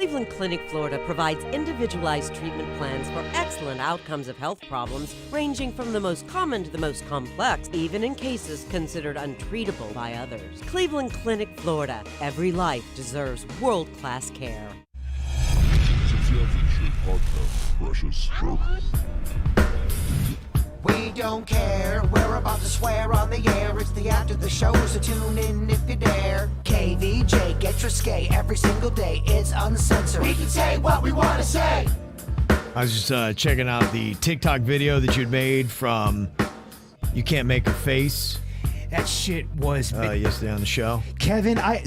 Cleveland Clinic, Florida provides individualized treatment plans for excellent outcomes of health problems ranging from the most common to the most complex, even in cases considered untreatable by others. Cleveland Clinic, Florida. Every life deserves world-class care. Precious. We don't care, we're about to swear on the air. It's the after the show, so tune in if you dare. KVJ, get risque every single day. It's uncensored. We can say what we want to say. I was just checking out the TikTok video that you'd made from You Can't Make a Face. That shit was yesterday on the show. Kevin, I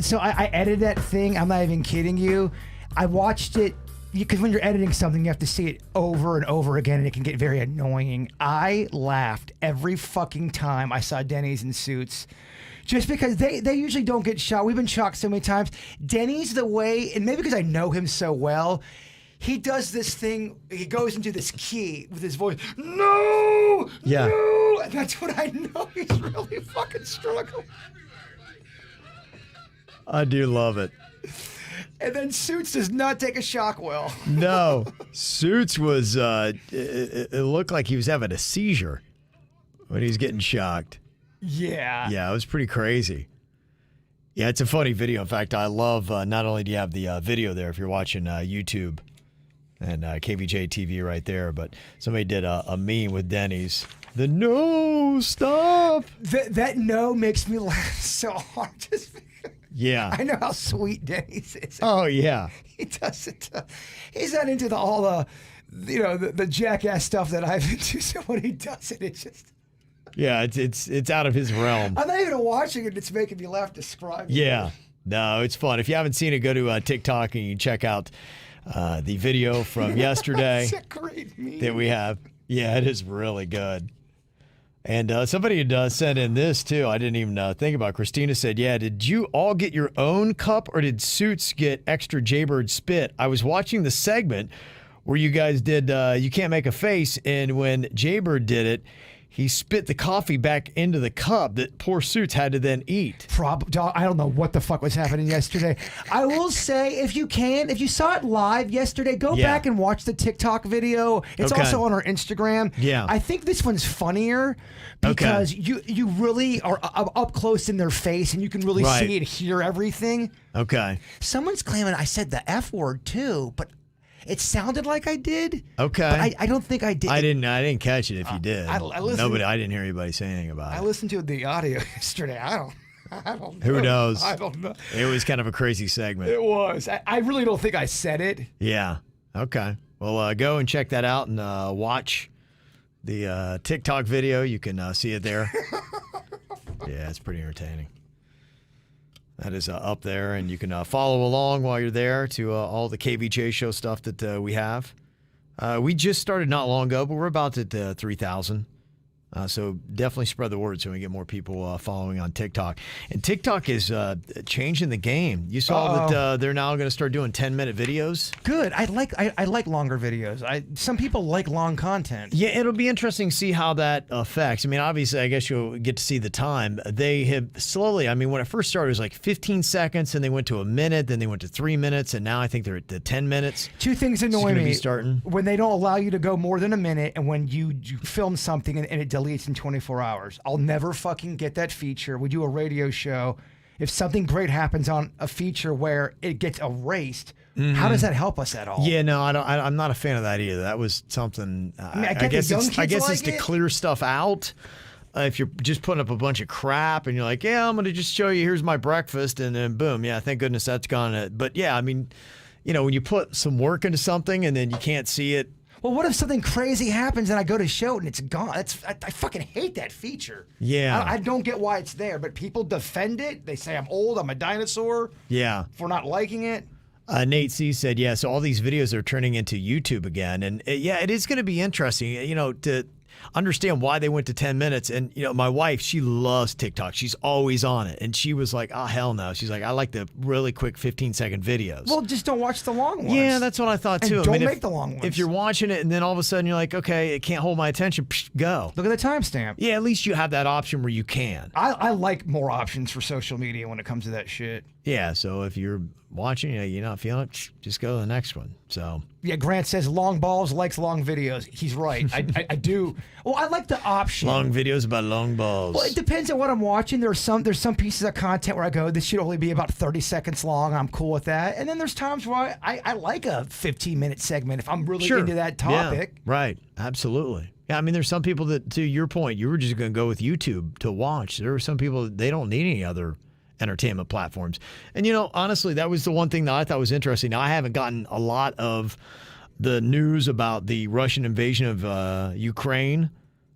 edited that thing. I'm not even kidding you. I watched it because when you're editing something, you have to see it over and over again, and it can get very annoying. I laughed every fucking time I saw Denny's in Suits. Just because they usually don't get shot. We've been shocked so many times. Denny's the way, and maybe because I know him so well, he does this thing, he goes into this key with his voice, no, no, and that's what I know he's really fucking struggling. I do love it. And then Suits does not take a shock well. No, Suits was, it looked like he was having a seizure when he was getting shocked. Yeah. Yeah, it was pretty crazy. Yeah, it's a funny video. In fact, I love, not only do you have the video there if you're watching YouTube and KVJ TV right there, but somebody did a meme with Denny's. The no, stop. That no makes me laugh so hard. Just because yeah. I know how sweet Denny's is. Oh, yeah. He doesn't. He's not into all the jackass stuff that I've into. So when he does it, it's just. Yeah, it's out of his realm. I'm not even watching it. It's making me laugh describing Yeah. it. No, it's fun. If you haven't seen it, go to TikTok and you can check out the video from yesterday. It's a great meme. That we have. Yeah, it is really good. And somebody had sent in this, too. I didn't even think about it. Christina said, yeah, did you all get your own cup or did Suits get extra Jaybird spit? I was watching the segment where you guys did You Can't Make a Face, and when Jaybird did it, he spit the coffee back into the cup that poor Suits had to then eat. I don't know what the fuck was happening yesterday. I will say, if you saw it live yesterday, go back and watch the TikTok video. It's also on our Instagram. Yeah. I think this one's funnier because you really are up close in their face and you can really see and hear everything. Okay. Someone's claiming I said the F word too, but it sounded like I did. Okay. But I don't think I did. I didn't catch it if you did. I listened, I didn't hear anybody say anything about it. I listened to the audio yesterday. I don't know. Who knows? I don't know. It was kind of a crazy segment. It was. I really don't think I said it. Yeah. Okay. Well, go and check that out and watch the TikTok video. You can see it there. Yeah, it's pretty entertaining. That is up there, and you can follow along while you're there to all the KVJ show stuff that we have. We just started not long ago, but we're about at 3,000. So definitely spread the word so we get more people following on TikTok. And TikTok is changing the game. You saw that they're now going to start doing 10-minute videos. Good. I like longer videos. Some people like long content. Yeah, it'll be interesting to see how that affects. I mean, obviously, I guess you'll get to see the time. They have slowly, I mean, when it first started, it was like 15 seconds, and they went to a minute, then they went to 3 minutes, and now I think they're at the 10 minutes. Two things annoy me. Starting. When they don't allow you to go more than a minute, and when you film something and it deletes in 24 hours. I'll never fucking get that feature. We do a radio show. If something great happens on a feature where it gets erased, how does that help us at all? Yeah, no, I'm not a fan of that either. That was something. I guess it's to clear stuff out. If you're just putting up a bunch of crap and you're like, yeah, I'm going to just show you, here's my breakfast, and then boom, yeah, thank goodness that's gone. But yeah, I mean, when you put some work into something and then you can't see it. Well, what if something crazy happens and I go to show it and it's gone? I fucking hate that feature. Yeah. I don't get why it's there, but people defend it. They say I'm old, I'm a dinosaur. Yeah. For not liking it. Nate C said, yeah, so all these videos are turning into YouTube again. And yeah, it is going to be interesting, to understand why they went to 10 minutes. And, my wife, she loves TikTok. She's always on it. And she was like, oh, hell no. She's like, I like the really quick 15-second videos. Well, just don't watch the long ones. Yeah, that's what I thought, too. And don't make the long ones. If you're watching it and then all of a sudden you're like, okay, it can't hold my attention, go. Look at the timestamp. Yeah, at least you have that option where you can. I like more options for social media when it comes to that shit. Yeah, so if you're watching, you're not feeling it, just go to the next one. So Yeah, Grant says long balls likes long videos. He's right. I do. Well, I like the option. long videos about long balls. Well, it depends on what I'm watching. There's some pieces of content where I go, this should only be about 30 seconds long. I'm cool with that. And then there's times where I like a 15-minute segment if I'm really into that topic. Yeah, right. Absolutely. Yeah, I mean, there's some people that, to your point, you were just going to go with YouTube to watch. There are some people, they don't need any other entertainment platforms. And, honestly, that was the one thing that I thought was interesting. Now, I haven't gotten a lot of the news about the Russian invasion of Ukraine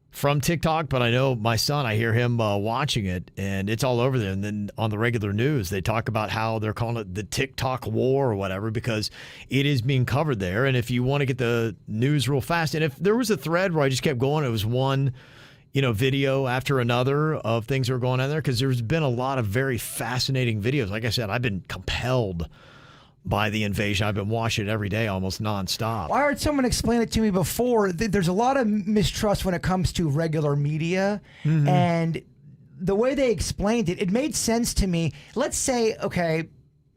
from TikTok, but I know my son, I hear him watching it, and it's all over there. And then on the regular news, they talk about how they're calling it the TikTok war or whatever because it is being covered there. And if you want to get the news real fast, and if there was a thread where I just kept going, it was one video after another of things that were going on there because there's been a lot of very fascinating videos. Like I said, I've been compelled by the invasion. I've been watching it every day, almost nonstop. Well, I heard someone explain it to me before. There's a lot of mistrust when it comes to regular media, and the way they explained it, it made sense to me. Let's say, okay,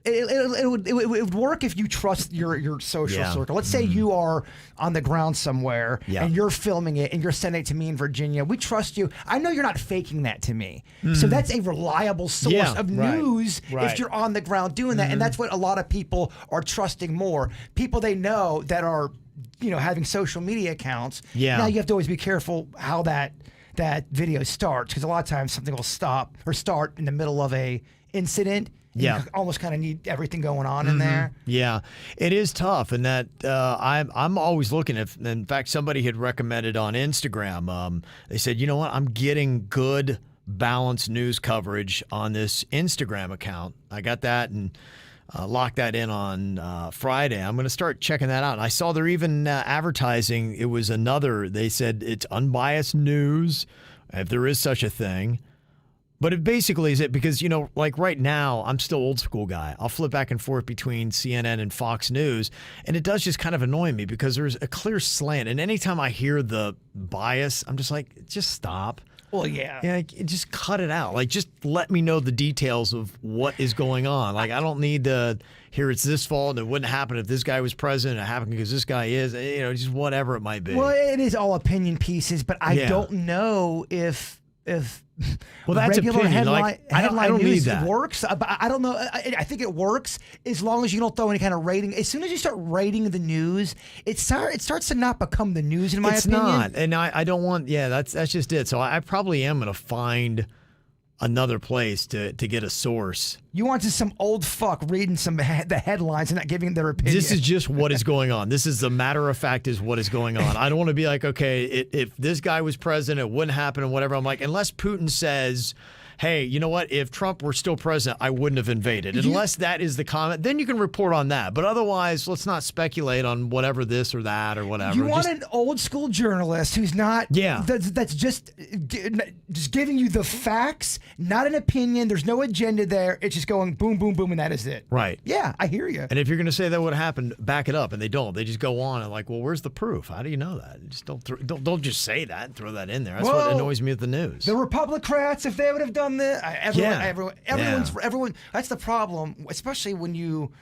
it would work if you trust your social circle. Let's say you are on the ground somewhere and you're filming it and you're sending it to me in Virginia. We trust you. I know you're not faking that to me. So that's a reliable source of news if you're on the ground doing that. And that's what a lot of people are trusting more. People they know that are, having social media accounts. Yeah. Now you have to always be careful how that video starts because a lot of times something will stop or start in the middle of a incident. You almost kind of need everything going on in there. Yeah, it is tough, and that I'm always looking. In fact, somebody had recommended on Instagram. They said, you know what? I'm getting good, balanced news coverage on this Instagram account. I got that and locked that in on Friday. I'm going to start checking that out. And I saw they're even advertising. It was another. They said it's unbiased news, if there is such a thing. But it basically is it because, like right now, I'm still old school guy. I'll flip back and forth between CNN and Fox News. And it does just kind of annoy me because there's a clear slant. And anytime I hear the bias, I'm just like, just stop. Well, yeah. Yeah, just cut it out. Like, just let me know the details of what is going on. Like, I don't need to hear it's this fault and it wouldn't happen if this guy was president. It happened because this guy is, just whatever it might be. Well, it is all opinion pieces, but I don't know if well, that's regular opinion. headline I don't news need that. Works. I don't know. I think it works as long as you don't throw any kind of rating. As soon as you start rating the news, it starts to not become the news. In my opinion, it's not. And I don't want. Yeah, that's just it. So I probably am going to find another place to get a source. You want just some old fuck reading the headlines and not giving their opinion. This is just what is going on. This is the matter of fact is what is going on. I don't want to be like, okay, if this guy was president, it wouldn't happen and whatever. I'm like, unless Putin says, hey, you know what? If Trump were still president, I wouldn't have invaded. Unless that is the comment, then you can report on that. But otherwise, let's not speculate on whatever this or that or whatever. You want an old school journalist who's not, that's just giving you the facts, not an opinion. There's no agenda there. It's just going boom, boom, boom, and that is it. Right. Yeah, I hear you. And if you're going to say that would happen, back it up. And they don't. They just go on and like, well, where's the proof? How do you know that? Just don't just say that and throw that in there. That's what annoys me with the news. The Republicans, if they would have done this, everyone. That's the problem, especially when you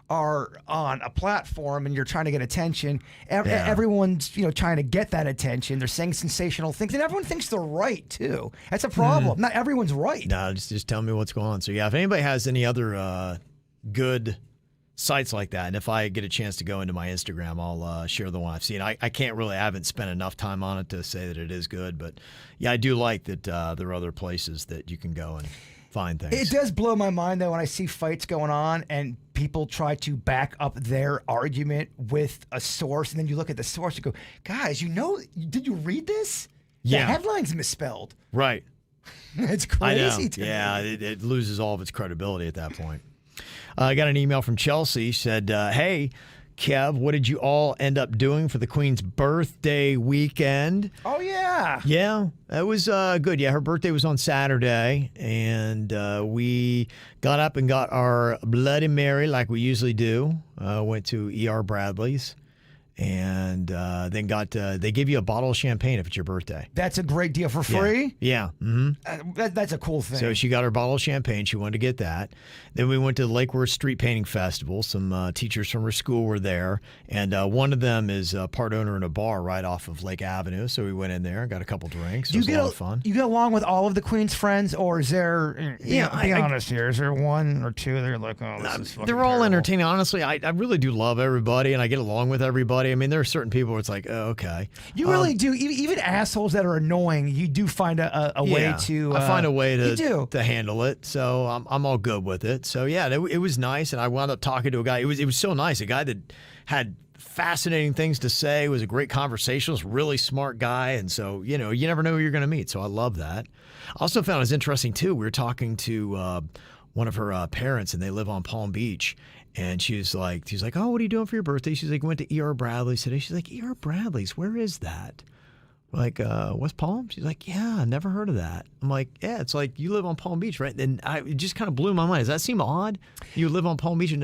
are on a platform and you're trying to get attention. Everyone's trying to get that attention. They're saying sensational things, and everyone thinks they're right too. That's a problem. Not everyone's right. No, just tell me what's going on. So if anybody has any other good sites like that, and if I get a chance to go into my Instagram, I'll share the one I've seen. I haven't spent enough time on it to say that it is good, but I do like that there are other places that you can go and find things. It does blow my mind though when I see fights going on and people try to back up their argument with a source, and then you look at the source and go, guys, did you read this? The headline's misspelled. Right. It's crazy to me. Yeah, it loses all of its credibility at that point. I got an email from Chelsea. Said, hey, Kev, what did you all end up doing for the Queen's birthday weekend? Oh, yeah. Yeah, that was good. Yeah, her birthday was on Saturday, and we got up and got our Bloody Mary like we usually do. Went to E.R. Bradley's and then they give you a bottle of champagne if it's your birthday. That's a great deal for free. Yeah. That's a cool thing. So she got her bottle of champagne. She wanted to get that. Then we went to the Lake Worth Street Painting Festival. Some teachers from her school were there, and one of them is a part owner in a bar right off of Lake Avenue. So we went in there, got a couple drinks. It was a lot of fun. You get along with all of the Queen's friends, or is there? Be honest here. Is there one or two that are like, oh, this is fucking they're all terrible? entertaining. Honestly, I really do love everybody, and I get along with everybody. I mean, there are certain people where it's like, oh, okay. You really do. Even assholes that are annoying, you do find a way to. I find a way to handle it, so I'm all good with it. So yeah, it was nice, and I wound up talking to a guy. It was so nice. A guy that had fascinating things to say, was a great conversationalist, really smart guy, and so you never know who you're going to meet. So I love that. I also found it was interesting too. We were talking to one of her parents, and they live on Palm Beach. And she's like, oh, what are you doing for your birthday? She's like, went to E.R. Bradley's today. She's like, E.R. Bradley's, where is that? We're like, West Palm? She's like, yeah, never heard of that. I'm like, yeah, it's like you live on Palm Beach, right? And it just kind of blew my mind. Does that seem odd? You live on Palm Beach and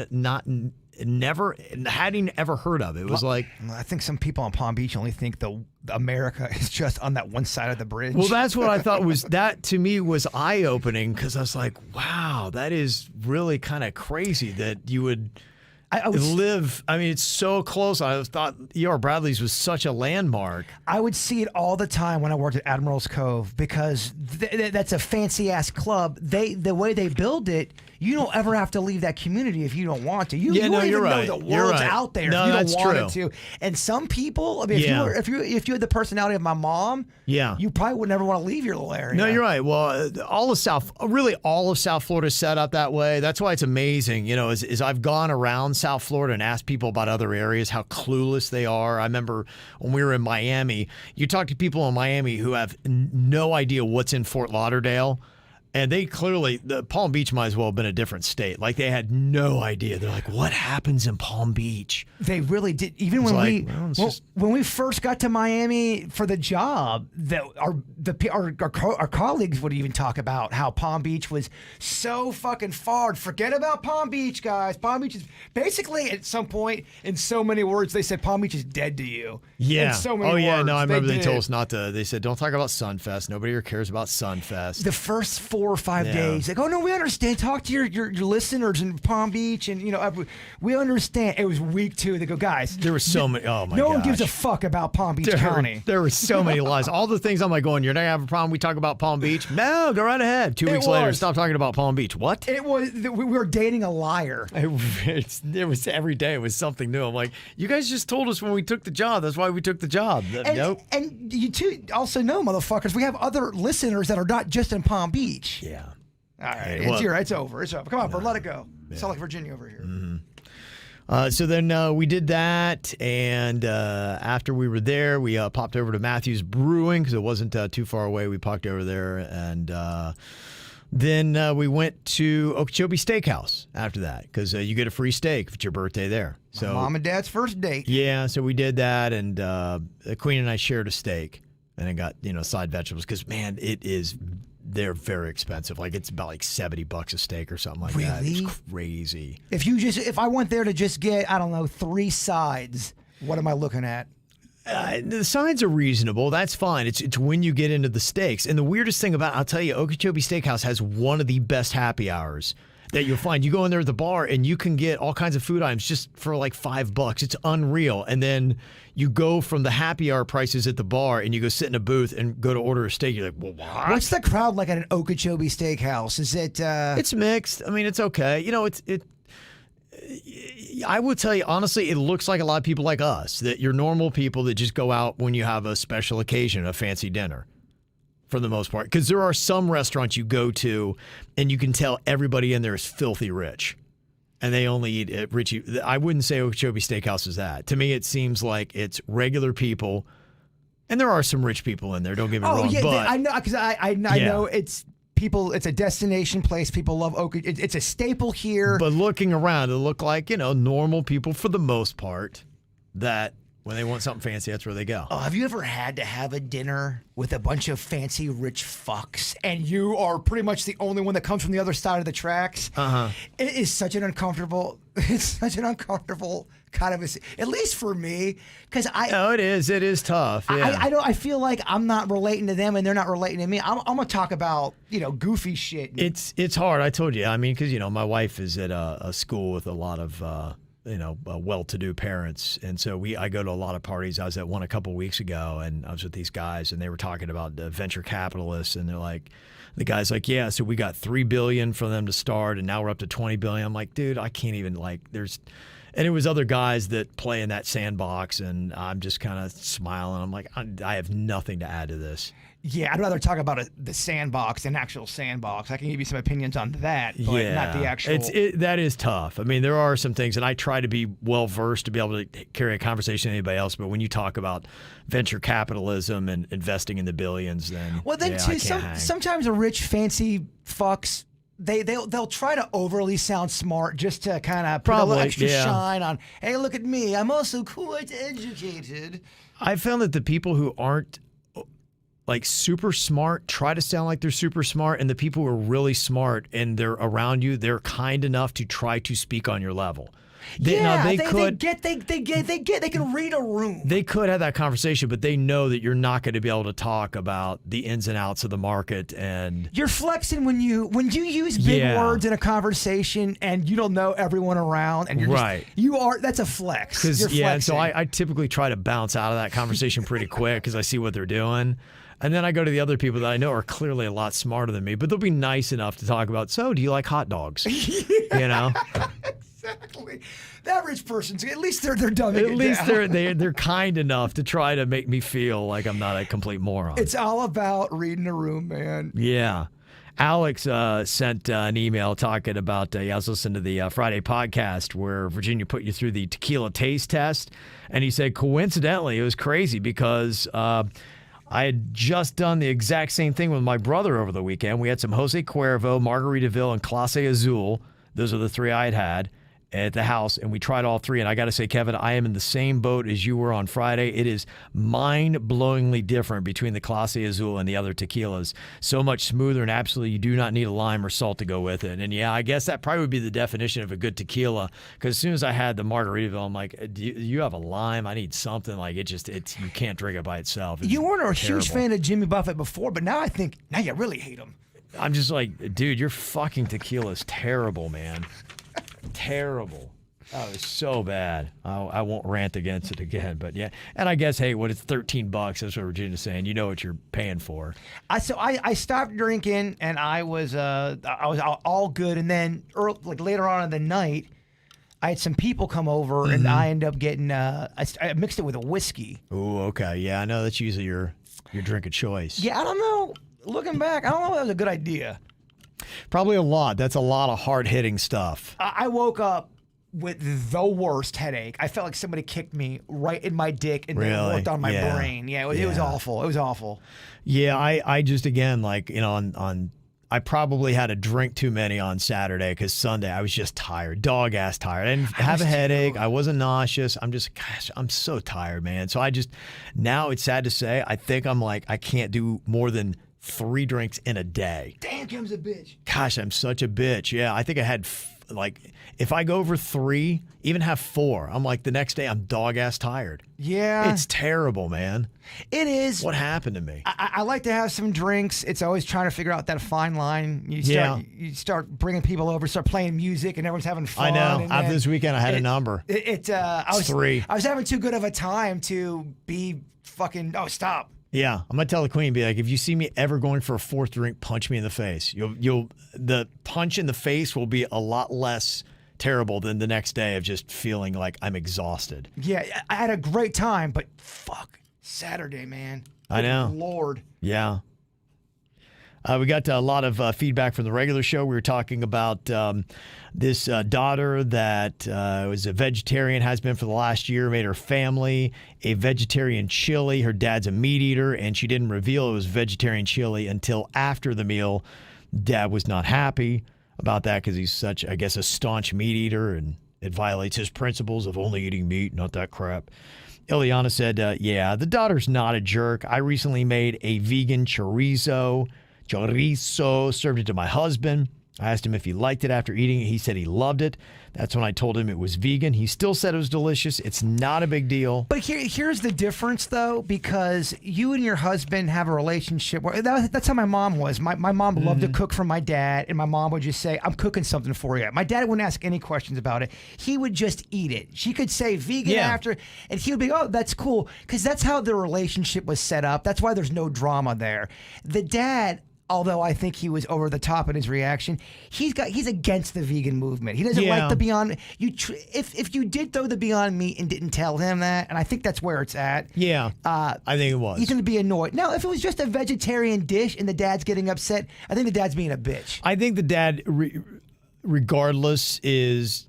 hadn't ever heard of it. It was like, I think some people on Palm Beach only think the America is just on that one side of the bridge. Well, that's what I thought that to me was eye-opening, because I was like, wow, that is really kind of crazy that you would live. I mean, it's so close. I thought E.R. Bradley's was such a landmark. I would see it all the time when I worked at Admiral's Cove, because that's a fancy-ass club. The way they build it, you don't ever have to leave that community if you don't want to. You don't even know the world's out there if you don't want it to. And some people, I mean, if you had the personality of my mom, you probably would never want to leave your little area. No, you're right. Well, all of South Florida is set up that way. That's why it's amazing. As I've gone around South Florida and asked people about other areas, how clueless they are. I remember when we were in Miami, you talk to people in Miami who have no idea what's in Fort Lauderdale. And they clearly, Palm Beach might as well have been a different state. Like, they had no idea. They're like, what happens in Palm Beach? They really did. Even when when we first got to Miami for the job, our colleagues would even talk about how Palm Beach was so fucking far. Forget about Palm Beach, guys. Palm Beach is basically, at some point, in so many words, they said Palm Beach is dead to you. Yeah. In so many words. No, I remember they told us not to. They said, don't talk about Sunfest. Nobody here cares about Sunfest. The first 4 or 5 days, like, oh no, we understand. Talk to your listeners in Palm Beach, and we understand. It was week 2. They go, guys, there were so many. Oh my god, no one gives a fuck about Palm Beach County. There were so many lies. All the things I'm like going, you're not gonna have a problem. We talk about Palm Beach. No, go right ahead. 2 weeks later, stop talking about Palm Beach. What? It was we were dating a liar. It was every day. It was something new. I'm like, you guys just told us when we took the job. That's why we took the job. Nope. And you two also know, motherfuckers, we have other listeners that are not just in Palm Beach. Yeah. All right, it's over. Come on, bro, let it go. It's not like Virginia over here. Mm-hmm. So then we did that, and after we were there, we popped over to Matthews Brewing because it wasn't too far away. We popped over there, and then we went to Okeechobee Steakhouse after that because you get a free steak if it's your birthday there. So Mom and Dad's first date. Yeah, so we did that, and the Queen and I shared a steak, and I got side vegetables because man, they're very expensive. Like it's about like $70 a steak or something like that. It's crazy. If I went there to just get, I don't know, 3 sides, what am I looking at? The sides are reasonable. That's fine. It's when you get into the steaks. And the weirdest thing about, I'll tell you, Okeechobee Steakhouse has one of the best happy hours that you'll find. You go in there at the bar and you can get all kinds of food items just for like $5. It's unreal. And then you go from the happy hour prices at the bar and you go sit in a booth and go to order a steak. You're like, well, what? What's the crowd like at an Okeechobee Steakhouse? Is it? It's mixed. I mean, it's okay. I will tell you, honestly, it looks like a lot of people like us, that you're normal people that just go out when you have a special occasion, a fancy dinner. For the most part, because there are some restaurants you go to and you can tell everybody in there is filthy rich and they only eat at rich. I wouldn't say Okeechobee Steakhouse is that. To me, it seems like it's regular people, and there are some rich people in there, don't get me wrong. Yeah, but I know, because I know it's people. It's a destination place. People love Okeechobee. It's a staple here. But looking around, it looked like normal people for the most part that When they want something fancy, that's where they go. Oh, have you ever had to have a dinner with a bunch of fancy rich fucks and you are pretty much the only one that comes from the other side of the tracks? It is such an uncomfortable, kind of at least for me, because it is tough. Yeah. I feel like I'm not relating to them and they're not relating to me. I'm gonna talk about goofy shit. It's hard. I told you. I mean, because my wife is at a school with a lot of well-to-do parents, and so I go to a lot of parties. I was at one a couple weeks ago, and I was with these guys, and they were talking about venture capitalists, and they're like, the guy's like, yeah, so we got $3 billion for them to start, and now we're up to $20 billion. I'm like, dude, I can't even and it was other guys that play in that sandbox, and I'm just kind of smiling. I'm like, I have nothing to add to this. Yeah, I'd rather talk about the sandbox than actual sandbox. I can give you some opinions on that, but not the actual. That is tough. I mean, there are some things, and I try to be well-versed to be able to carry a conversation with anybody else, but when you talk about venture capitalism and investing in the billions, then sometimes a rich, fancy fucks, they'll try to overly sound smart just to kind of put a little extra shine on, hey, look at me, I'm also quite educated. I found that the people who aren't like super smart try to sound like they're super smart, and the people who are really smart and they're around you, they're kind enough to try to speak on your level. They can read a room. They could have that conversation, but they know that you're not going to be able to talk about the ins and outs of the market. And you're flexing when you use big words in a conversation and you don't know everyone around, and you're that's a flex. And so I typically try to bounce out of that conversation pretty quick because I see what they're doing. And then I go to the other people that I know are clearly a lot smarter than me, but they'll be nice enough to talk about, so do you like hot dogs? Exactly. That rich person's, at least they're dumbing At least they're kind enough to try to make me feel like I'm not a complete moron. It's all about reading a room, man. Yeah. Alex sent an email talking about, I was listening to the Friday podcast where Virginia put you through the tequila taste test. And he said, coincidentally, it was crazy because I had just done the exact same thing with my brother over the weekend. We had some Jose Cuervo, Margaritaville, and Clase Azul. Those are the three I had at the house, and we tried all three. And I got to say, Kevin, I am in the same boat as you were on Friday. It is mind-blowingly different between the Clase Azul and the other tequilas. So much smoother, and absolutely you do not need a lime or salt to go with it. And yeah, I guess that probably would be the definition of a good tequila, because as soon as I had the Margaritaville, I'm like, do you have a lime? I need something. Like, you can't drink it by itself. You weren't a huge fan of Jimmy Buffett before, but now I think, now you really hate him. I'm just like, dude, your fucking tequila is terrible, man. Terrible. Oh, it's so bad. I won't rant against it again, but yeah. And I guess, hey, it's $13? That's what Virginia's saying. You know what you're paying for. I stopped drinking, and I was all good. And then later on in the night, I had some people come over, and I ended up getting I mixed it with a whiskey. Oh, okay. Yeah, I know that's usually your drink of choice. Yeah, I don't know. Looking back, I don't know if that was a good idea. Probably a lot. That's a lot of hard-hitting stuff. I woke up with the worst headache. I felt like somebody kicked me right in my dick and then worked on my brain. Yeah, it was awful. It was awful. Yeah, I just, again, like, I probably had a drink too many on Saturday because Sunday I was just tired, dog-ass tired. I didn't have a headache. I wasn't nauseous. I'm just, gosh, I'm so tired, man. So now it's sad to say, I think I'm like, I can't do more than 3 drinks in a day. Damn, Kim's a bitch. Gosh, I'm such a bitch. Yeah, I think I had, if I go over 3, even have 4, I'm like, the next day I'm dog-ass tired. Yeah. It's terrible, man. It is. What happened to me? I like to have some drinks. It's always trying to figure out that fine line. You start bringing people over, start playing music, and everyone's having fun. I know. After this weekend, I had a number. I was 3. I was having too good of a time to be fucking, stop. Yeah, I'm gonna tell the queen, be like, if you see me ever going for a 4th drink, punch me in the face. The punch in the face will be a lot less terrible than the next day of just feeling like I'm exhausted. Yeah, I had a great time, but fuck, Saturday, man. I know. Good Lord. Yeah. We got a lot of feedback from the regular show. We were talking about this daughter that was a vegetarian, has been for the last year, made her family a vegetarian chili. Her dad's a meat eater, and she didn't reveal it was vegetarian chili until after the meal. Dad was not happy about that because he's such, I guess, a staunch meat eater, and it violates his principles of only eating meat, not that crap. Ileana said, yeah, the daughter's not a jerk. I recently made a vegan chorizo, served it to my husband. I asked him if he liked it after eating it. He said he loved it. That's when I told him it was vegan. He still said it was delicious. It's not a big deal. But here's the difference, though, because you and your husband have a relationship where that's how my mom was. My mom loved to cook for my dad, and my mom would just say, I'm cooking something for you. My dad wouldn't ask any questions about it. He would just eat it. She could say vegan after, and he would be, oh, that's cool, because that's how the relationship was set up. That's why there's no drama there. The dad, although I think he was over the top in his reaction, he's against the vegan movement. He doesn't like the Beyond. If you did throw the Beyond Meat and didn't tell him that, and I think that's where it's at. Yeah, I think it was. He's going to be annoyed. Now, if it was just a vegetarian dish and the dad's getting upset, I think the dad's being a bitch. I think the dad, regardless, is,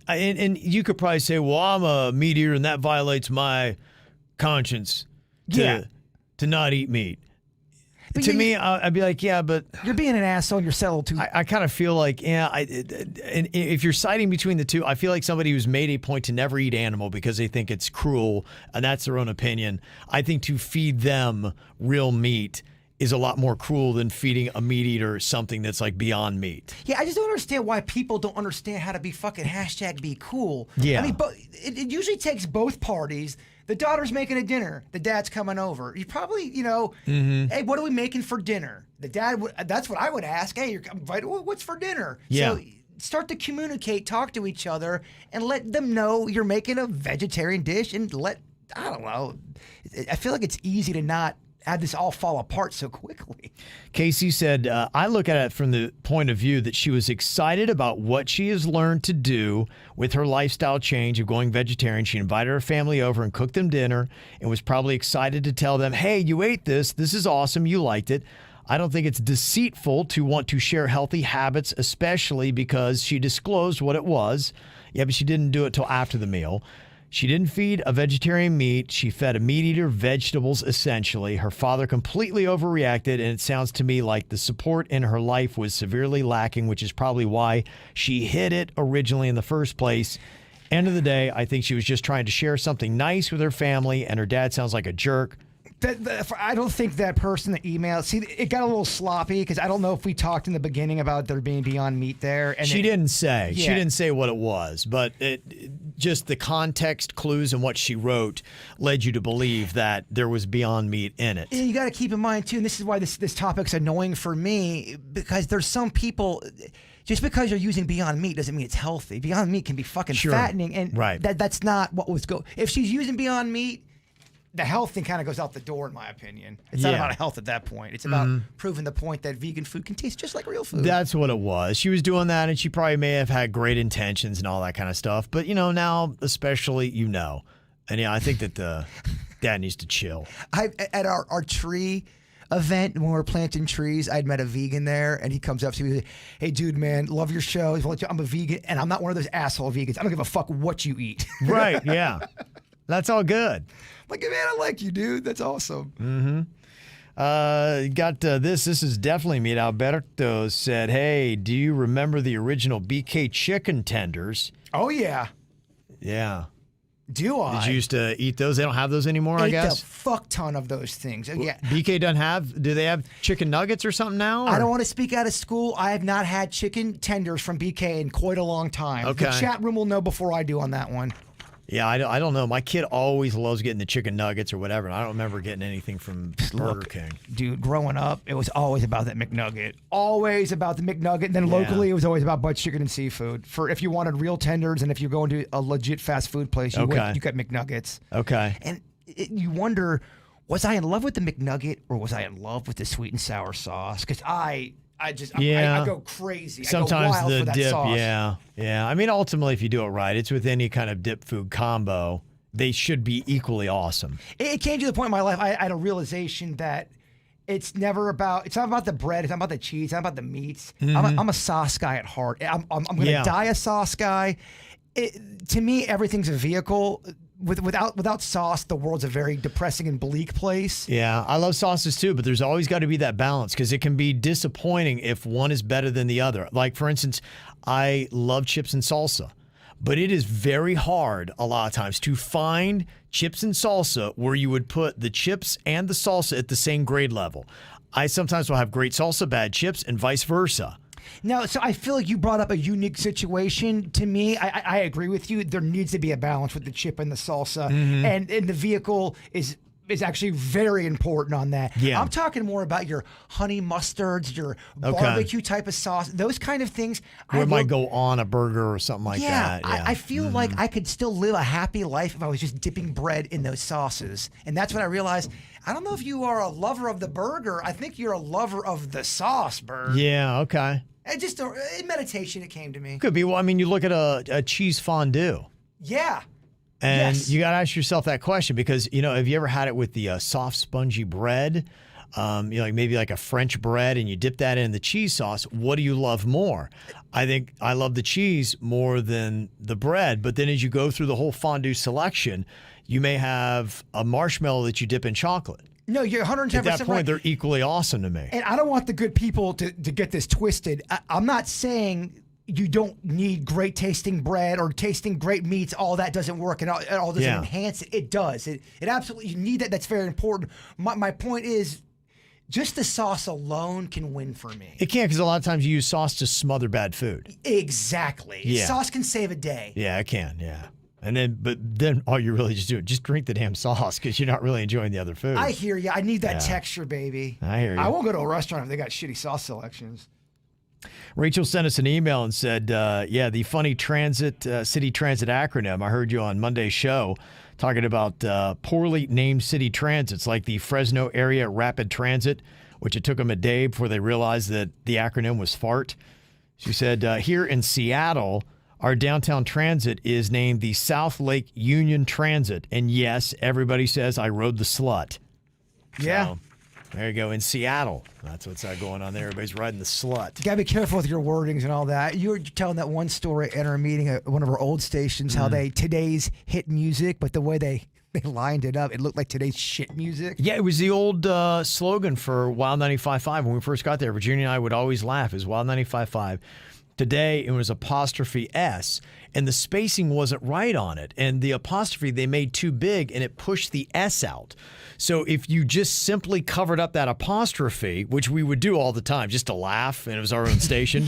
and you could probably say, well, I'm a meat eater and that violates my conscience to not eat meat. But to me, I'd be like, yeah, but you're being an asshole and you're settled too. I kind of feel like, and if you're siding between the two, I feel like somebody who's made a point to never eat animal because they think it's cruel, and that's their own opinion. I think to feed them real meat is a lot more cruel than feeding a meat eater something that's like Beyond Meat. Yeah, I just don't understand why people don't understand how to be fucking #be cool. Yeah. I mean, it usually takes both parties. The daughter's making a dinner. The dad's coming over. You probably, hey, what are we making for dinner? The dad, that's what I would ask. Hey, you're invited. What's for dinner? Yeah. So start to communicate, talk to each other, and let them know you're making a vegetarian dish. And I don't know. I feel like it's easy to not have this all fall apart so quickly. Casey said, I look at it from the point of view that she was excited about what she has learned to do with her lifestyle change of going vegetarian. She invited her family over and cooked them dinner and was probably excited to tell them, hey, you ate this. This is awesome. You liked it. I don't think it's deceitful to want to share healthy habits, especially because she disclosed what it was. Yeah, but she didn't do it till after the meal. She didn't feed a vegetarian meat. She fed a meat eater vegetables, essentially. Her father completely overreacted, and it sounds to me like the support in her life was severely lacking, which is probably why she hid it originally in the first place. End of the day, I think she was just trying to share something nice with her family, and her dad sounds like a jerk. I don't think that person that emailed, see, it got a little sloppy because I don't know if we talked in the beginning about there being Beyond Meat there. And she didn't say. Yeah. She didn't say what it was, but just the context clues and what she wrote led you to believe that there was Beyond Meat in it. And you got to keep in mind, too, and this is why this topic's annoying for me, because there's some people... Just because you're using Beyond Meat doesn't mean it's healthy. Beyond Meat can be fucking fattening, and that's not what was going. If she's using Beyond Meat, the health thing kind of goes out the door, in my opinion. It's not about health at that point. It's about proving the point that vegan food can taste just like real food. That's what it was. She was doing that, and she probably may have had great intentions and all that kind of stuff. But, now, especially, And, I think that the dad needs to chill. At our tree event, when we were planting trees, I'd met a vegan there, and he comes up to me, hey, dude, man, love your show. I'm a vegan, and I'm not one of those asshole vegans. I don't give a fuck what you eat. Right, yeah. That's all good. Like, man, I like you, dude. That's awesome. Got this. This is definitely me. Alberto said, hey, do you remember the original BK chicken tenders? Oh, yeah. Yeah. Do I? Did you used to eat those? They don't have those anymore, I guess? Ate a fuck ton of those things. Yeah. BK doesn't have, do they have chicken nuggets or something now? Or? I don't want to speak out of school. I have not had chicken tenders from BK in quite a long time. Okay. The chat room will know before I do on that one. Yeah, I don't know. My kid always loves getting the chicken nuggets or whatever, and I don't remember getting anything from Burger King. Dude, growing up, it was always about that McNugget. Always about the McNugget. And then locally, it was always about butt chicken and seafood. For if you wanted real tenders and if you're going to a legit fast food place, you got McNuggets. Okay. And you wonder, was I in love with the McNugget or was I in love with the sweet and sour sauce? Because I go crazy. Sometimes I go wild the for that dip, sauce. yeah. I mean, ultimately, if you do it right, it's with any kind of dip food combo, they should be equally awesome. It came to the point in my life, I had a realization that it's not about the bread, it's not about the cheese, it's not about the meats. I'm a sauce guy at heart. I'm going to die a sauce guy. To me, everything's a vehicle. Without sauce, the world's a very depressing and bleak place. Yeah, I love sauces too, but there's always got to be that balance because it can be disappointing if one is better than the other. Like, for instance, I love chips and salsa, but it is very hard a lot of times to find chips and salsa where you would put the chips and the salsa at the same grade level. I sometimes will have great salsa, bad chips, and vice versa. No, so I feel like you brought up a unique situation. To me, I agree with you. There needs to be a balance with the chip and the salsa, and the vehicle is actually very important on that. Yeah. I'm talking more about your honey mustards, your barbecue type of sauce, those kind of things. Or it might go on a burger or something like that. Yeah, I feel like I could still live a happy life if I was just dipping bread in those sauces. And that's when I realized, I don't know if you are a lover of the burger. I think you're a lover of the sauce, Bird. Yeah, okay. And just in meditation, it came to me. Could be. Well, I mean, you look at a cheese fondue. Yeah. And Yes. you got to ask yourself that question because, have you ever had it with the soft, spongy bread? Like maybe like a French bread and you dip that in the cheese sauce. What do you love more? I think I love the cheese more than the bread. But then as you go through the whole fondue selection, you may have a marshmallow that you dip in chocolate. No, you're 110% At that point, right. they're equally awesome to me. And I don't want the good people to get this twisted. I'm not saying you don't need great tasting bread or tasting great meats. All that doesn't work and all doesn't enhance it. It does. It absolutely, you need that. That's very important. My point is, just the sauce alone can win for me. It can because a lot of times you use sauce to smother bad food. Exactly. Yeah. Sauce can save a day. Yeah, it can. Yeah. But then all you really just do, just drink the damn sauce because you're not really enjoying the other food. I hear you. I need that texture, baby. I hear you. I won't go to a restaurant if they got shitty sauce selections. Rachel sent us an email and said, the funny city transit acronym. I heard you on Monday's show talking about poorly named city transits like the Fresno Area Rapid Transit, which it took them a day before they realized that the acronym was FART. She said, here in Seattle, our downtown transit is named the South Lake Union Transit. And yes, everybody says I rode the slut. Yeah. So, there you go. In Seattle. That's what's going on there. Everybody's riding the slut. You gotta be careful with your wordings and all that. You were telling that one story at our meeting at one of our old stations, how today's hit music, but the way they lined it up, it looked like today's shit music. Yeah, it was the old slogan for Wild 95.5 when we first got there. Virginia and I would always laugh. It was Wild 95.5. Today, it was apostrophe S, and the spacing wasn't right on it. And the apostrophe they made too big, and it pushed the S out. So if you just simply covered up that apostrophe, which we would do all the time just to laugh, and it was our own station,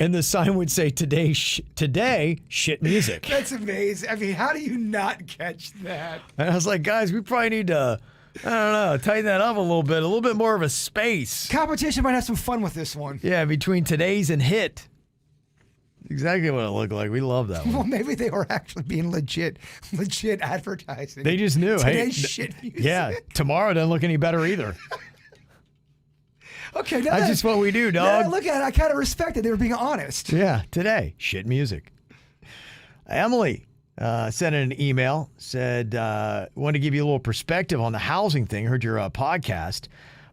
and the sign would say, today, shit music. That's amazing. I mean, how do you not catch that? And I was like, guys, we probably need to, I don't know, tighten that up a little bit more of a space. Competition might have some fun with this one. Yeah, between today's and hit. Exactly what it looked like. We love that one. Well, maybe they were actually being legit advertising. They just knew. Today's shit music. Yeah, tomorrow doesn't look any better either. Okay, now That's just what we do, now that I dog. look at it, I kind of respect it. They were being honest. Yeah, today, shit music. Emily sent in an email, said, want to give you a little perspective on the housing thing. Heard your podcast.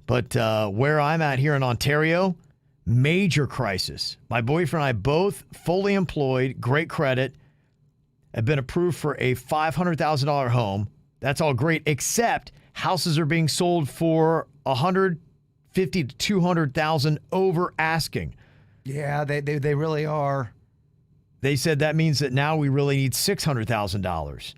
But where I'm at here in Ontario, major crisis. My boyfriend and I both fully employed, great credit, have been approved for a $500,000 home. That's all great, except houses are being sold for $150,000 to $200,000 over asking. Yeah, they really are. They said that means that now we really need $600,000.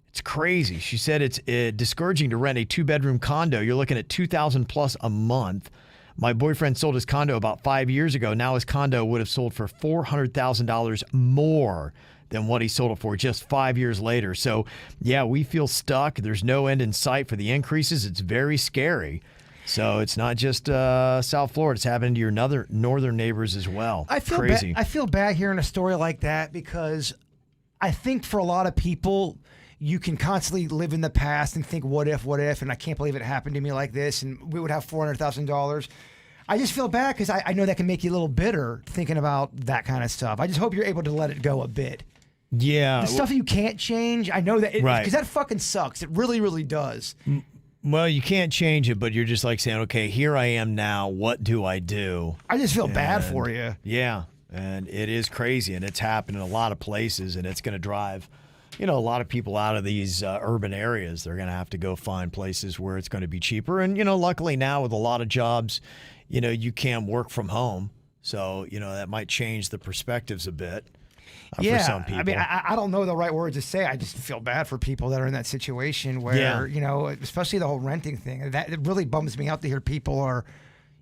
It's crazy. She said it's discouraging to rent a 2-bedroom condo. You're looking at $2,000 plus a month. My boyfriend sold his condo about 5 years ago. Now his condo would have sold for $400,000 more than what he sold it for just 5 years later. So, yeah, we feel stuck. There's no end in sight for the increases. It's very scary. So it's not just South Florida. It's happening to your northern neighbors as well. I feel Crazy. I feel bad hearing a story like that because I think for a lot of people, you can constantly live in the past and think, what if, and I can't believe it happened to me like this, and we would have $400,000. I just feel bad because I know that can make you a little bitter thinking about that kind of stuff. I just hope you're able to let it go a bit. Yeah. The stuff you can't change, I know that, Right. because that fucking sucks. It really, really does. Well, you can't change it, but you're just like saying, okay, here I am now. What do I do? I just feel bad for you. Yeah, and it is crazy, and it's happening in a lot of places, and it's going to drive, a lot of people out of these urban areas. They're going to have to go find places where it's going to be cheaper. And, luckily now with a lot of jobs, you can work from home. So, that might change the perspectives a bit. for some people. I mean, I don't know the right words to say. I just feel bad for people that are in that situation where, you know, especially the whole renting thing. That it really bums me out to hear people are,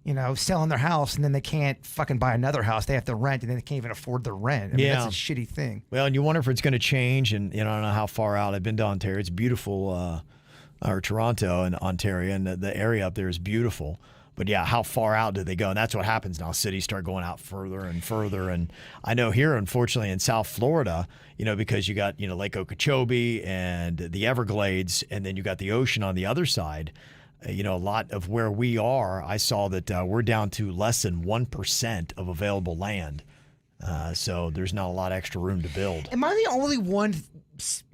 you know, selling their house and then they can't fucking buy another house. They have to rent and then they can't even afford the rent. I mean, that's a shitty thing. Well, and you wonder if it's going to change. And, you know, I don't know how far out. I've been to Ontario. It's beautiful, or Toronto and Ontario, and the area up there is beautiful. But yeah, how far out do they go? And that's what happens now. Cities start going out further and further. And I know here, unfortunately, in South Florida, you know, because you got, you know, Lake Okeechobee and the Everglades, and then you got the ocean on the other side. You know, a lot of where we are, I saw that we're down to less than 1% of available land. So there's not a lot of extra room to build. Am I the only one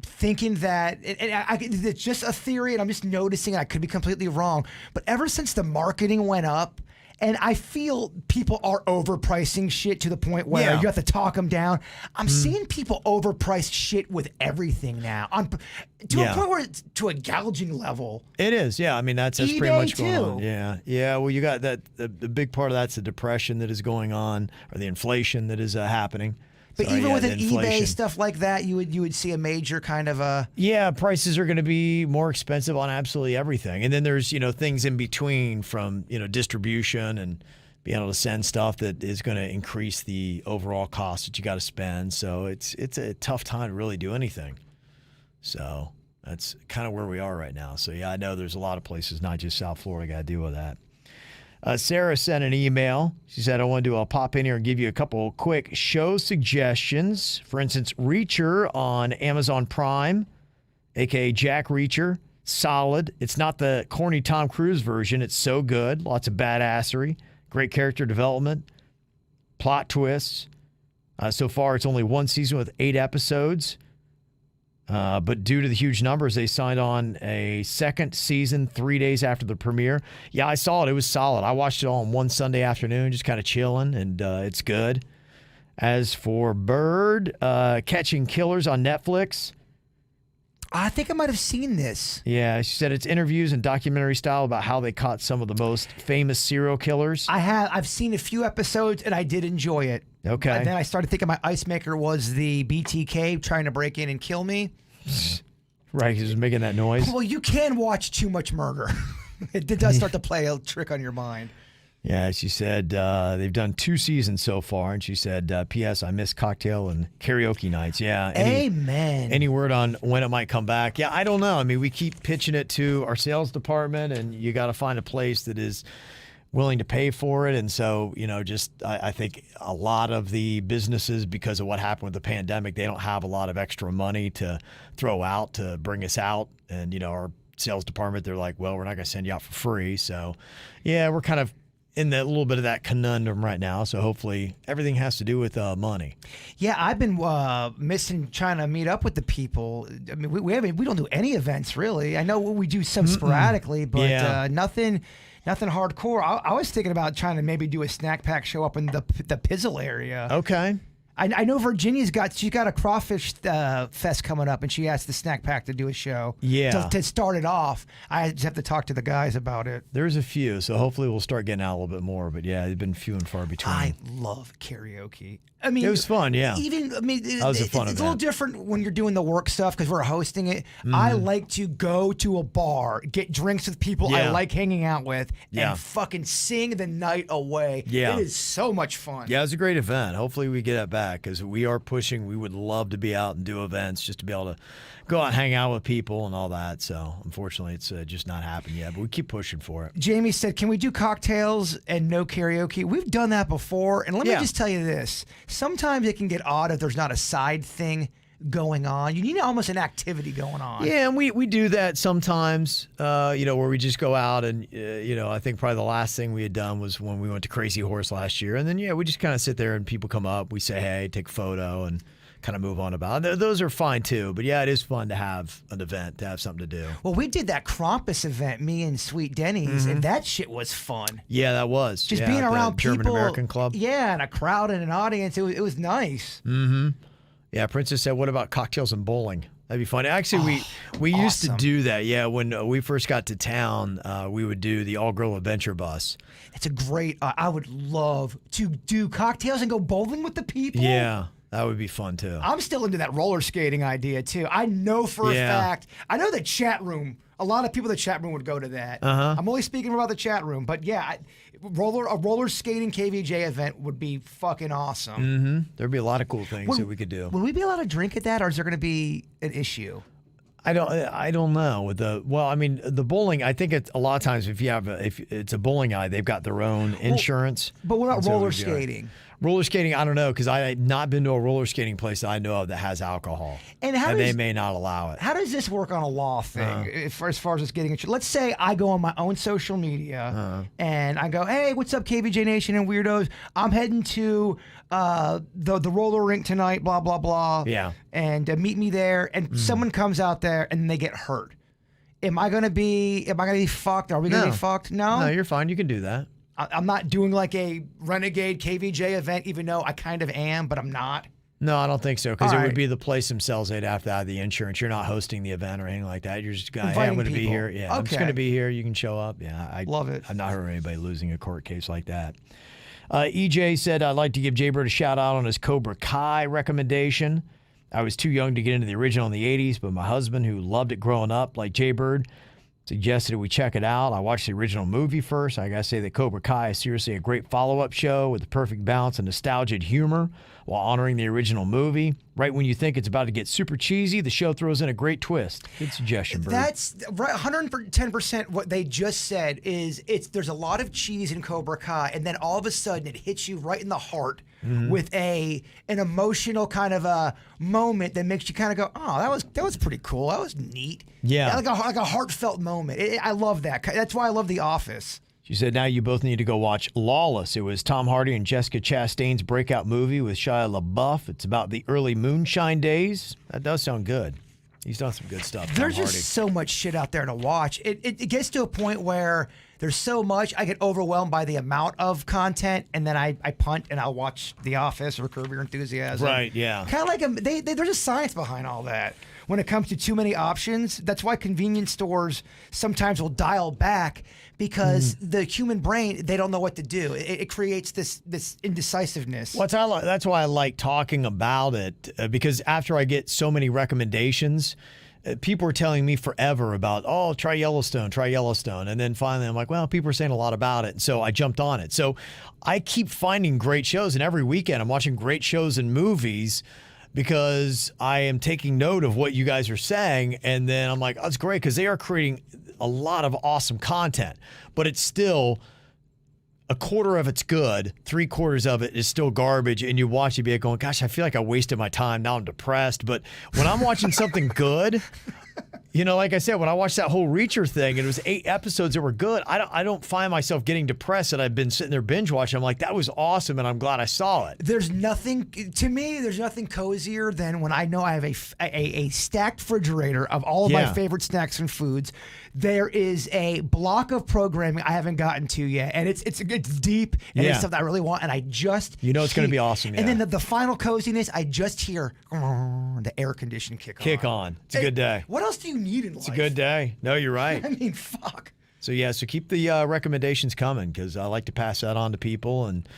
thinking that, it's just a theory and I'm just noticing, I could be completely wrong, but ever since the marketing went up, and I feel people are overpricing shit to the point where you have to talk them down. I'm seeing people overprice shit with everything now, to a point where it's to a gouging level. It is, yeah. I mean, that's eBay pretty much going too. on. Yeah. Well, you got that. The big part of that's the depression that is going on, or the inflation that is happening. But even with an eBay stuff like that, you would see a major kind of a prices are going to be more expensive on absolutely everything, and then there's, you know, things in between from, you know, distribution and being able to send stuff that is going to increase the overall cost that you got to spend. So it's a tough time to really do anything. So that's kind of where we are right now. So yeah, I know there's a lot of places, not just South Florida, got to deal with that. Sarah sent an email. She said, I want to pop in here and give you a couple quick show suggestions. For instance, Reacher on Amazon Prime, a.k.a. Jack Reacher. Solid. It's not the corny Tom Cruise version. It's so good. Lots of badassery. Great character development. Plot twists. So far, it's only one season with 8 episodes. But due to the huge numbers, they signed on a second season 3 days after the premiere. Yeah, I saw it. It was solid. I watched it all on one Sunday afternoon, just kind of chilling, and it's good. As for Bird, Catching Killers on Netflix. I think I might have seen this. Yeah, she said it's interviews and documentary style about how they caught some of the most famous serial killers. I've seen a few episodes, and I did enjoy it. Okay. And then I started thinking my ice maker was the BTK trying to break in and kill me. Right, he was making that noise. Well, you can watch too much murder. It does start to play a trick on your mind. Yeah, she said they've done 2 seasons so far, and she said, P.S. I miss cocktail and karaoke nights. Yeah. Amen. Any word on when it might come back? Yeah, I don't know. I mean, we keep pitching it to our sales department, and you got to find a place that is willing to pay for it. And so, you know, just I think a lot of the businesses, because of what happened with the pandemic, they don't have a lot of extra money to throw out to bring us out. And, you know, our sales department, they're like, well, we're not going to send you out for free. So, yeah, we're kind of in that little bit of that conundrum right now. So hopefully everything has to do with money. Yeah, I've been missing trying to meet up with the people. I mean, we don't do any events really. I know we do some sporadically, but nothing hardcore. I was thinking about trying to maybe do a snack pack show up in the Pizzle area. Okay. I know she's got a crawfish fest coming up, and she asked the snack pack to do a show. Yeah. To start it off, I just have to talk to the guys about it. There's a few, so hopefully we'll start getting out a little bit more. But yeah, they've been few and far between. I love karaoke. I mean, it was fun. Yeah. That was a fun event. It's a little different when you're doing the work stuff because we're hosting it. I like to go to a bar, get drinks with people I like hanging out with, and fucking sing the night away. Yeah. It is so much fun. Yeah, it was a great event. Hopefully we get it back because we are pushing. We would love to be out and do events just to be able to go out and hang out with people and all that. So unfortunately, it's just not happened yet, but we keep pushing for it. Jamie said, can we do cocktails and no karaoke? We've done that before. And let me just tell you this. Sometimes it can get odd if there's not a side thing going on. You need almost an activity going on. Yeah, and we do that sometimes, you know, where we just go out and, you know, I think probably the last thing we had done was when we went to Crazy Horse last year. And then, we just kind of sit there and people come up, we say, hey, take a photo and kind of move on about it. Those are fine too. But yeah, it is fun to have an event, to have something to do. Well, we did that Krampus event, me and Sweet Denny's, and that shit was fun. Yeah, that was. Just being around people. German American Club. Yeah, and a crowd and an audience. It was nice. Mm-hmm. Yeah, Princess said, what about cocktails and bowling? That'd be fun. Actually, we used to do that. Yeah, when we first got to town, we would do the all-girl adventure bus. It's a great, I would love to do cocktails and go bowling with the people. Yeah. That would be fun too. I'm still into that roller skating idea too. I know for a fact. I know the chat room. A lot of people in the chat room would go to that. I'm only speaking about the chat room, but yeah, a roller skating KVJ event would be fucking awesome. There'd be a lot of cool things that we could do. Would we be allowed to drink at that, or is there going to be an issue? I don't know. With the bowling, I think it's a lot of times if it's a bowling alley, they've got their own insurance. But what about So roller it'd be all right. skating? Roller skating, I don't know, because I had not been to a roller skating place that I know of that has alcohol. And they may not allow it. How does this work on a law thing? As far as us getting it, let's say I go on my own social media and I go, "Hey, what's up, KVJ Nation and weirdos? I'm heading to the roller rink tonight. Blah blah blah. Yeah. And meet me there." And someone comes out there and they get hurt. Am I gonna be fucked? Are we gonna be fucked? No, you're fine. You can do that. I'm not doing like a renegade KVJ event, even though I kind of am, but I'm not. No, I don't think so, because it All would right. be the place themselves. They'd have to have the insurance. You're not hosting the event or anything like that. You're just going, hey, I'm Inviting going to be people. here. Yeah, I'm just Okay. going to be here. You can show up. Yeah, I Love it. I've not heard of anybody losing a court case like that. EJ said, I'd like to give Jaybird a shout out on his Cobra Kai recommendation. I was too young to get into the original in the 80s, but my husband, who loved it growing up like Jaybird, suggested we check it out. I watched the original movie first. I got to say that Cobra Kai is seriously a great follow-up show with the perfect balance of nostalgia and humor while honoring the original movie. Right when you think it's about to get super cheesy, the show throws in a great twist. Good suggestion, Bird. That's right. 110% what they just said is there's a lot of cheese in Cobra Kai, and then all of a sudden it hits you right in the heart with an emotional kind of a moment that makes you kind of go, oh, that was pretty cool. That was neat. Yeah. Like a heartfelt moment. I love that. That's why I love The Office. She said, now you both need to go watch Lawless. It was Tom Hardy and Jessica Chastain's breakout movie with Shia LaBeouf. It's about the early moonshine days. That does sound good. He's done some good stuff. There's Tom just Hardy. so much shit out there to watch. It gets to a point where there's so much, I get overwhelmed by the amount of content, and then I punt and I'll watch The Office or Curb Your Enthusiasm. Right, yeah. Kind of like there's a science behind all that. When it comes to too many options, that's why convenience stores sometimes will dial back, because the human brain, they don't know what to do. It creates this indecisiveness. That's why I like talking about it, because after I get so many recommendations, people are telling me forever about, try Yellowstone. And then finally I'm like, well, people are saying a lot about it. And so I jumped on it. So I keep finding great shows, and every weekend I'm watching great shows and movies because I am taking note of what you guys are saying. And then I'm like, oh, it's great, because they are creating a lot of awesome content, but it's still a quarter of it's good, 3/4 of it is still garbage, and you watch it be like going, gosh, I feel like I wasted my time. Now I'm depressed. But when I'm watching something good, like I said, when I watched that whole Reacher thing, and it was 8 episodes that were good, I don't find myself getting depressed that I've been sitting there binge watching. I'm like, that was awesome, and I'm glad I saw it. There's nothing cozier than when I know I have a stacked refrigerator of all of my favorite snacks and foods. There is a block of programming I haven't gotten to yet, and it's deep, and it's stuff that I really want, and I just it's going to be awesome. And then the final coziness, I just hear the air conditioning kick on. It's a good day. What else do you need in life? It's a good day. No, you're right. I mean, fuck. So keep the recommendations coming, because I like to pass that on to people, and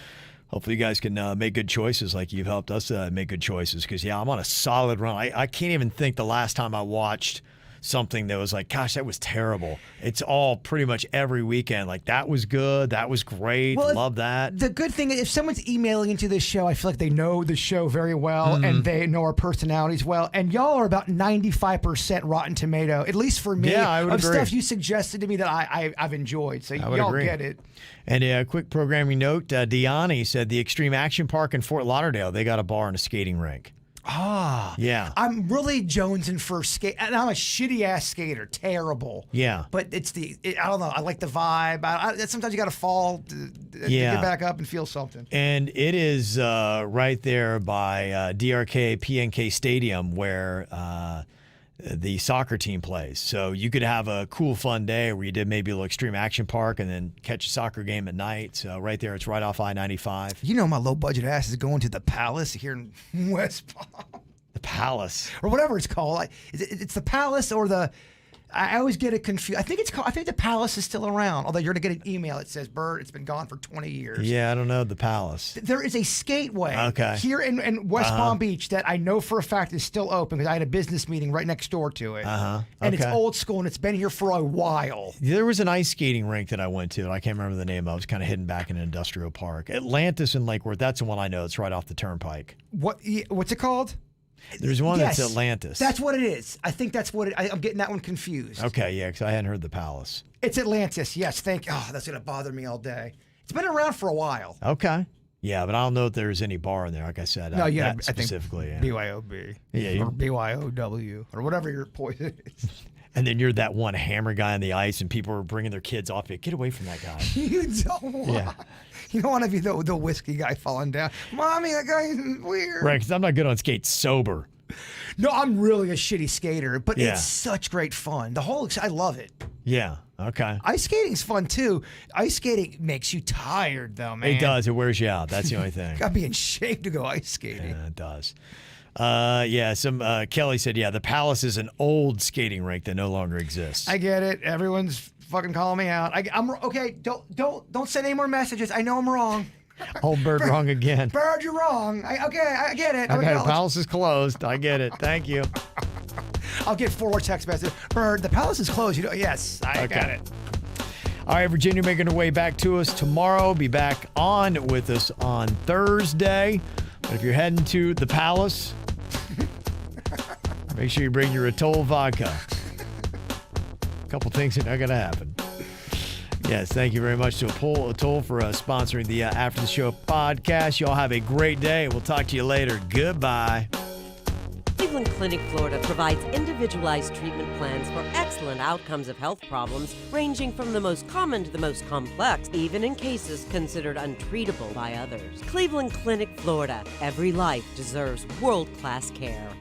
hopefully you guys can make good choices like you've helped us make good choices, because, I'm on a solid run. I can't even think the last time I watched something that was like, gosh, that was terrible. It's all pretty much every weekend. Like, that was good. That was great. Love that. The good thing is, if someone's emailing into this show, I feel like they know the show very well, and they know our personalities well. And y'all are about 95% Rotten Tomato, at least for me, I would of agree. stuff you suggested to me that I've enjoyed. So y'all agree. get it. And a quick programming note, Deani said the Extreme Action Park in Fort Lauderdale, they got a bar and a skating rink. Yeah. I'm really jonesing for skate, and I'm a shitty ass skater, terrible. Yeah. But I don't know. I like the vibe. Sometimes you got to fall to get back up and feel something. And it is right there by DRK PNK Stadium where the soccer team plays. So you could have a cool, fun day where you did maybe a little Extreme Action Park and then catch a soccer game at night. So right there, it's right off I-95. My low budget ass is going to the Palace here in West Palm. The Palace. Or whatever it's called. It's the Palace or the I always get it confused. I think it's called. I think the Palace is still around. Although you're gonna get an email that says, "Bird, it's been gone for 20 years." Yeah, I don't know the Palace. There is a skateway here in West Palm Beach that I know for a fact is still open because I had a business meeting right next door to it. And it's old school and it's been here for a while. There was an ice skating rink that I went to. I can't remember the name of it. It was kind of hidden back in an industrial park. Atlantis and Lake Worth. That's the one I know. It's right off the turnpike. What's it called? There's one Yes, that's Atlantis. That's what it is. I think that's what I'm getting that one confused. Okay, yeah, because I hadn't heard the Palace. It's Atlantis. Yes, Oh, that's gonna bother me all day. It's been around for a while. Okay. Yeah, but I don't know if there's any bar in there. Like I said, no, yeah, that specifically. I think BYOB. Yeah, or BYOW or whatever your poison is. And then you're that one hammer guy on the ice, and people are bringing their kids off it. Get away from that guy. You don't want. You don't want to be the whiskey guy falling down. Mommy, that guy is weird. Right, because I'm not good on skates sober. No, I'm really a shitty skater, but it's such great fun. I love it. Yeah. Okay. Ice skating's fun too. Ice skating makes you tired though, man. It does. It wears you out. That's the only thing. Gotta be in shape to go ice skating. Yeah, it does. Kelly said, the Palace is an old skating rink that no longer exists. I get it. Everyone's fucking calling me out. I'm okay. Don't send any more messages. I know I'm wrong. Oh, Bird, wrong again. Bird, you're wrong. I get it. Okay, the Palace is closed. I get it. Thank you. I'll get 4 text messages. Bird, the Palace is closed. Yes, I got it. All right, Virginia making her way back to us tomorrow. Be back on with us on Thursday. But if you're heading to the Palace, make sure you bring your Atoll vodka. A couple things that are going to happen. Yes, thank you very much to Atoll for sponsoring the After the Show podcast. Y'all have a great day. We'll talk to you later. Goodbye. Cleveland Clinic, Florida provides individualized treatment plans for excellent outcomes of health problems ranging from the most common to the most complex, even in cases considered untreatable by others. Cleveland Clinic, Florida. Every life deserves world-class care.